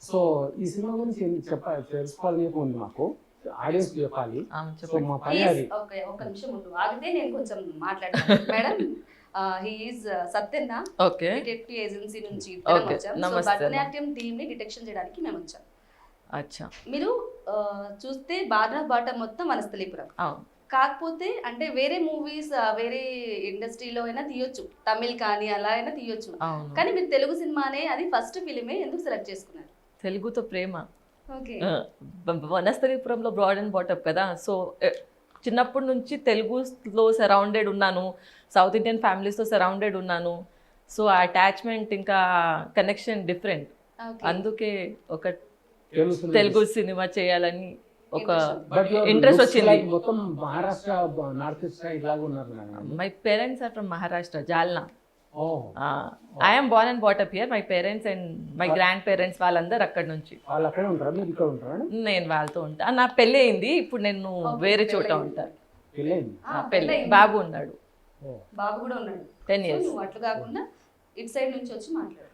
So ఈ cinema గురించి చెప్పాలి, తెలుసుకోవాలని ఉంది మాకు, ఆడియన్స్ చెప్పాలి. సో మా పని అది. ఓకే, ఒక నిమిషం ఉండు, ఆగితే నేను కొంచెం మాట్లాడతాను. Madam, he is Satyanna, okay, detective agency నుంచి ఓకే, నమస్తే. భరతనాట్యం టీమ్ ని డిటెక్షన్ చేయడానికి మేము వచ్చాం. అచ్చా, మీరు చూస్తే బాగా బాట మొత్తం వనస్థలీపురం. అవును. కాకపోతే అంటే వేరే మూవీస్ వేరే ఇండస్ట్రీలో అయినా తీయొచ్చు, తమిళ్ కానీ అలా అయినా తీయొచ్చు, అవును. కానీ మీరు తెలుగు సినిమానే, అది ఫస్ట్ ఫిలిమే ఎందుకు సెలెక్ట్ చేసుకున్నారు? తెలుగుతో ప్రేమ. ఓకే, వనస్థలీపురంలో బ్రాడ్ అండ్ బాటప్ కదా, సో చిన్నప్పటి నుంచి తెలుగులో సరౌండెడ్ ఉన్నాను, సౌత్ ఇండియన్ ఫ్యామిలీస్తో సరౌండెడ్ ఉన్నాను. సో ఆ అటాచ్మెంట్ ఇంకా కనెక్షన్ డిఫరెంట్. అందుకే ఒక తెలుగు సినిమా చేయాలని ఒక ఇంట్రెస్ట్ వచ్చింది. మొత్తం మహారాష్ట్ర, నార్త్ ఈస్ట్ ఇలాగ ఉన్నారు. My parents are from Maharashtra, Jalna. I am born and brought up here. My parents and my grandparents వాళ్ళందరూ అక్కడ నుంచి. వాళ్ళు అక్కడే ఉంటారా, మీరు ఇక్కడ ఉంటారా? నేను వాళ్ళతో ఉంటా. నా పెళ్ళి అయింది, ఇప్పుడు నేను వేరే చోట ఉంటాను. పెళ్ళి, బాబు ఉన్నాడు, బాబు కూడా ఉన్నాడు. 10 years. అట్లు కాకుండా ఇటు సైడ్ నుంచి వచ్చి మాట్లాడు.